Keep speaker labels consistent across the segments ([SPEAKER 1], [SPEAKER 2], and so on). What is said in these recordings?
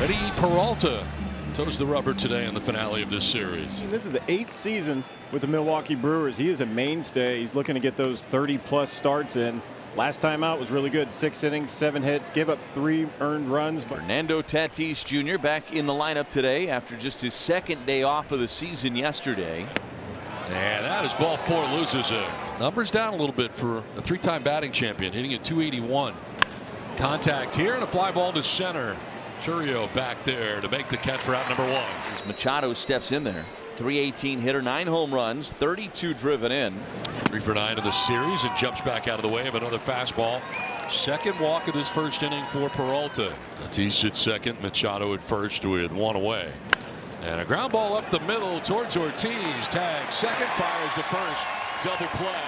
[SPEAKER 1] Freddie Peralta toes the rubber today in the finale of this series.
[SPEAKER 2] And this is the 8th season with the Milwaukee Brewers. He is a mainstay. He's looking to get those 30-plus starts in. Last time out was really good. 6 innings, 7 hits, gave up 3 earned runs.
[SPEAKER 3] Fernando Tatis Jr. back in the lineup today after just his 2nd day off of the season yesterday.
[SPEAKER 1] And that is ball 4, loses it. Numbers down a little bit for a 3-time batting champion, hitting at .281. Contact here and a fly ball to center. Chourio back there to make the catch for out number 1.
[SPEAKER 3] As Machado steps in there. .318 hitter, 9 home runs, 32 driven in.
[SPEAKER 1] 3 for 9 of the series and jumps back out of the way of another fastball. Second walk of this first inning for Peralta. Tatis at second, Machado at first with 1 away. And a ground ball up the middle towards Ortiz. Tag second, fires to first. Double play.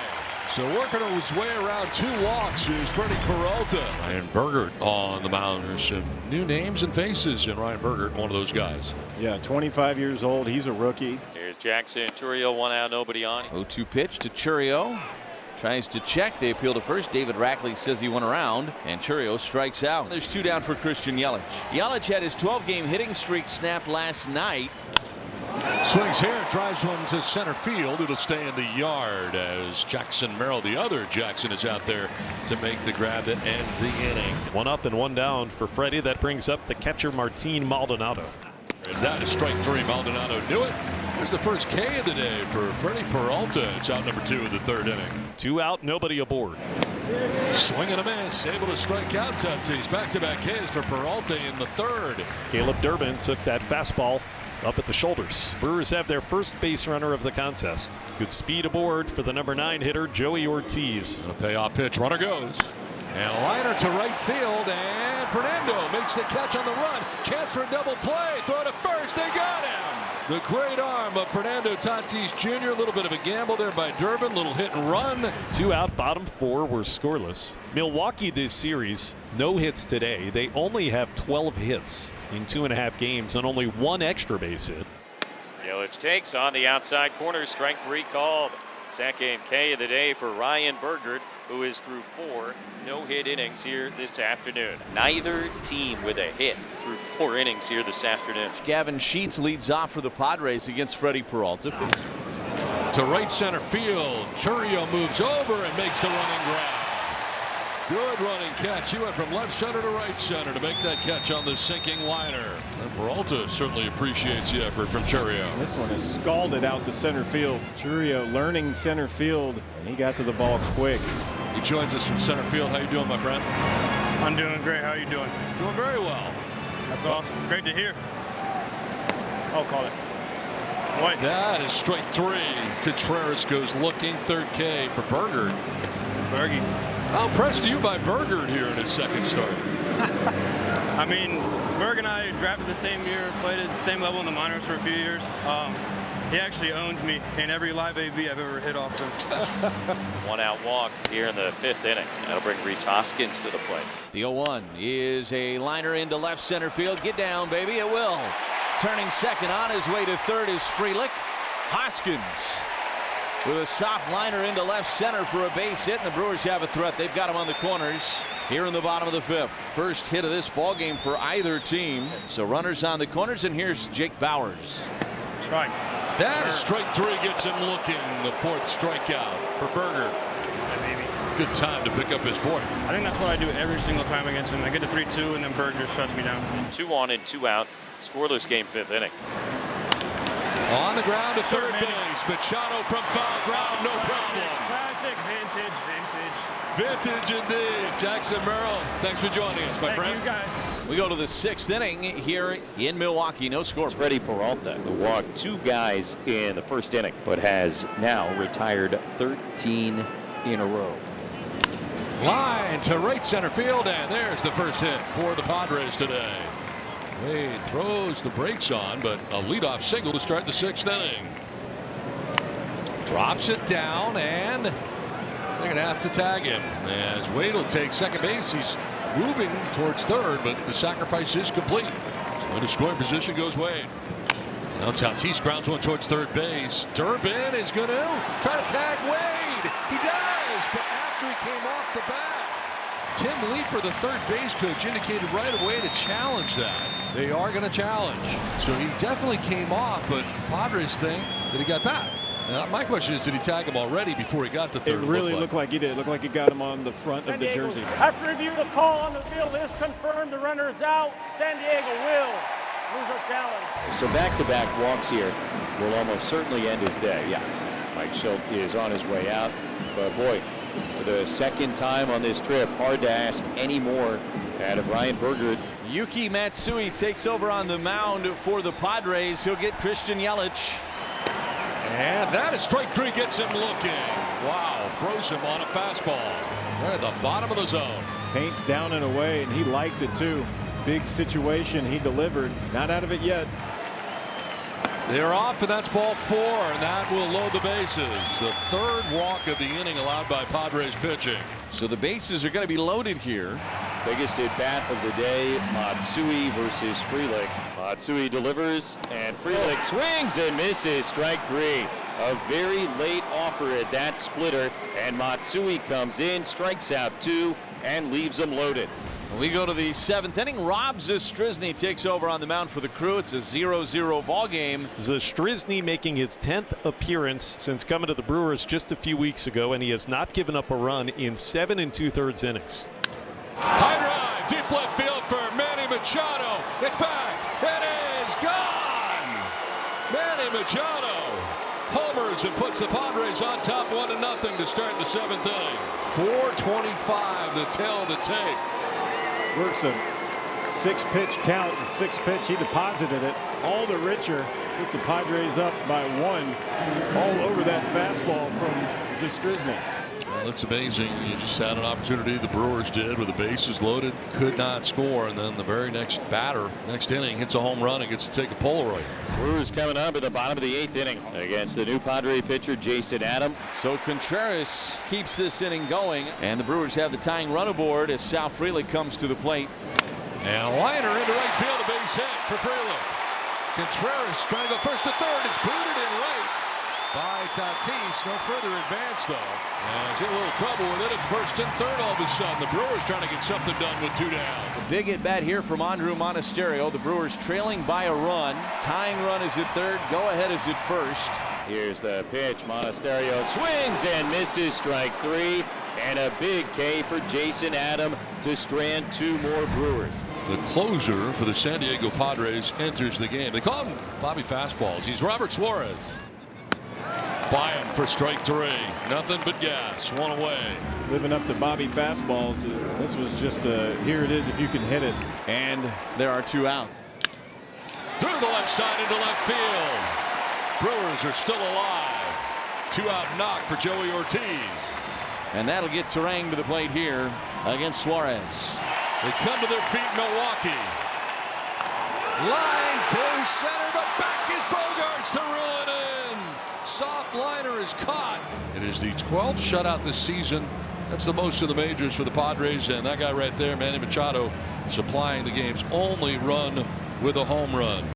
[SPEAKER 1] So working his way around 2 walks is Freddie Peralta. Ryan Bergert on the mound. There's some new names and faces, and Ryan Bergert, one of those guys.
[SPEAKER 2] Yeah, 25 years old. He's a rookie.
[SPEAKER 4] Here's Jackson. Chourio, 1 out, nobody on.
[SPEAKER 3] 0-2 pitch to Chourio. Tries to check. They appeal to first. David Rackley says he went around, and Chourio strikes out. There's 2 down for Christian Yelich. Yelich had his 12-game hitting streak snapped last night.
[SPEAKER 1] Swings here, drives one to center field. It'll stay in the yard as Jackson Merrill, the other Jackson, is out there to make the grab that ends the inning.
[SPEAKER 5] 1 up and 1 down for Freddie. That brings up the catcher Martin Maldonado.
[SPEAKER 1] Is that a strike 3? Maldonado knew it. There's the first K of the day for Freddie Peralta. It's out number 2 in the 3rd inning.
[SPEAKER 5] 2 out, nobody aboard.
[SPEAKER 1] Swing and a miss, able to strike out Tatis. Back-to-back Ks for Peralta in the 3rd.
[SPEAKER 5] Caleb Durbin took that fastball up at the shoulders. Brewers have their first base runner of the contest. Good speed aboard for the number 9 hitter Joey Ortiz.
[SPEAKER 1] And a payoff pitch. Runner goes. And a liner to right field, and Fernando makes the catch on the run. Chance for a double play. Throw to first. They got him. The great arm of Fernando Tatis Jr. A little bit of a gamble there by Durbin. Little hit and run.
[SPEAKER 5] 2 out, bottom 4 were scoreless. Milwaukee this series, no hits today. They only have 12 hits in 2.5 games and only 1 extra base hit.
[SPEAKER 4] Yelich takes on the outside corner. Strike 3 called. Second K of the day for Ryan Bergert, who is through 4 no-hit innings here this afternoon. Neither team with a hit through 4 innings here this afternoon.
[SPEAKER 3] Gavin Sheets leads off for the Padres against Freddie Peralta.
[SPEAKER 1] To right center field. Chourio moves over and makes the running grab. Good running catch. He went from left center to right center to make that catch on the sinking liner. And Peralta certainly appreciates the effort from Chourio.
[SPEAKER 2] This one is scalded out to center field. Chourio learning center field, and he got to the ball quick.
[SPEAKER 1] He joins us from center field. How you doing, my friend?
[SPEAKER 6] I'm doing great. How are you doing?
[SPEAKER 1] Doing very well.
[SPEAKER 6] That's awesome. Great to hear. I'll call it. White.
[SPEAKER 1] That is strike 3. Contreras goes looking. 3rd K for Bergert.
[SPEAKER 6] Bergie.
[SPEAKER 1] How impressed are you by Bergert here in his 2nd start?
[SPEAKER 6] I mean, Berg and I drafted the same year, played at the same level in the minors for a few years. He actually owns me in every live AB I've ever hit off him.
[SPEAKER 4] 1 out walk here in the 5th inning. That'll bring Rhys Hoskins to the plate.
[SPEAKER 3] The 0-1 is a liner into left center field. Get down, baby. It will. Turning second on his way to 3rd is Frelick. Hoskins with a soft liner into left center for a base hit, and the Brewers have a threat. They've got him on the corners here in the bottom of the 5th. First hit of this ball game for either team. So runners on the corners, and here's Jake Bauers.
[SPEAKER 6] Strike.
[SPEAKER 1] That is strike 3, gets him looking. The 4th strikeout for Bergert.
[SPEAKER 6] Yeah, baby.
[SPEAKER 1] Good time to pick up his 4th.
[SPEAKER 6] I think that's what I do every single time against him. I get to 3-2, and then Berg just shuts me down.
[SPEAKER 4] 2 on and 2 out. Scoreless game, 5th inning.
[SPEAKER 1] On the ground to 3rd base. Machado from foul ground. No problem.
[SPEAKER 6] Classic vintage.
[SPEAKER 1] Vintage indeed. Jackson Merrill, thanks for joining us, my friend.
[SPEAKER 6] Thank you, guys.
[SPEAKER 3] We go to the 6th inning here in Milwaukee. No score.
[SPEAKER 7] Freddie Peralta, who walked 2 guys in the 1st inning, but has now retired 13 in a row.
[SPEAKER 1] Line to right center field, and there's the first hit for the Padres today. Wade throws the brakes on, but a leadoff single to start the 6th inning. Drops it down, and they're going to have to tag him as Wade will take second base. He's moving towards 3rd, but the sacrifice is complete. So into scoring position goes Wade. Now Tatis grounds one towards 3rd base. Durbin is going to try to tag Wade. He does, but after he came off the bat. Tim Leeper, the third base coach, indicated right away to challenge that. They are going to challenge. So he definitely came off, but Padres think that he got back. Now, my question is, did he tag him already before he got to third?
[SPEAKER 2] It really looked like he did. It looked like he got him on the front of the jersey.
[SPEAKER 8] After review, the call on the field is confirmed. The runner is out. San Diego will lose a challenge.
[SPEAKER 7] So back-to-back walks here will almost certainly end his day. Yeah, Mike Schultz is on his way out. But boy, for the second time on this trip, hard to ask any more out of Ryan Burgert.
[SPEAKER 3] Yuki Matsui takes over on the mound for the Padres. He'll get Christian Yelich.
[SPEAKER 1] And that is strike three, gets him looking. Wow, froze him on a fastball. Right at the bottom of the zone.
[SPEAKER 2] Paints down and away, and he liked it too. Big situation, he delivered. Not out of it yet.
[SPEAKER 1] They're off, and that's ball four, and that will load the bases. The third walk of the inning allowed by Padres pitching.
[SPEAKER 3] So the bases are going to be loaded here.
[SPEAKER 7] Biggest at bat of the day, Matsui versus Frelick. Matsui delivers, and Frelick swings and misses. Strike three. A very late offer at that splitter, and Matsui comes in, strikes out two, and leaves him loaded.
[SPEAKER 3] We go to the seventh inning. Rob Zastryzny takes over on the mound for the Crew. It's a 0-0 ball game.
[SPEAKER 5] Zastryzny making his 10th appearance since coming to the Brewers just a few weeks ago, and he has not given up a run in 7 2/3 innings.
[SPEAKER 1] High drive, deep left field for Manny Machado. It's back. It is gone. Manny Machado homers and puts the Padres on top 1-0 to start the seventh inning. 4:25 the tail of the tape.
[SPEAKER 2] Works a 6-pitch count. And 6th pitch, he deposited it. All the richer. Puts the Padres up by 1. All over that fastball from Zastryzny.
[SPEAKER 1] Well, it's amazing. You just had an opportunity, the Brewers did, with the bases loaded, could not score, and then the very next batter, next inning, hits a home run and gets to take a Polaroid.
[SPEAKER 7] Brewers coming up at the bottom of the 8th inning against the new Padre pitcher, Jason Adam.
[SPEAKER 3] So Contreras keeps this inning going, and the Brewers have the tying run aboard as Sal Frelick comes to the plate.
[SPEAKER 1] And a liner into right field, a base hit for Frelick. Contreras trying to go first to third. It's booted in right by Tatis. No further advance, though. And it's in a little trouble with it. It's first and third all of a sudden. The Brewers trying to get something done with 2 down.
[SPEAKER 3] A big at bat here from Andrew Monasterio. The Brewers trailing by a run. Tying run is at third. Go ahead is at first.
[SPEAKER 7] Here's the pitch. Monasterio swings and misses. Strike three. And a big K for Jason Adam to strand 2 more Brewers.
[SPEAKER 1] The closer for the San Diego Padres enters the game. They call him Bobby Fastballs. He's Robert Suarez. By him for strike 3. Nothing but gas. 1 away.
[SPEAKER 2] Living up to Bobby fastballs. This was just a here it is if you can hit it.
[SPEAKER 3] And there are 2 out.
[SPEAKER 1] Through the left side into left field. Brewers are still alive. 2 out knock for Joey Ortiz.
[SPEAKER 3] And that'll get Terang to the plate here against Suarez.
[SPEAKER 1] They come to their feet, Milwaukee. Line to center, but back is Bogarts to reel it in. Soft liner is caught. It is the 12th shutout this season. That's the most in the majors for the Padres, and that guy right there, Manny Machado, supplying the game's only run with a home run.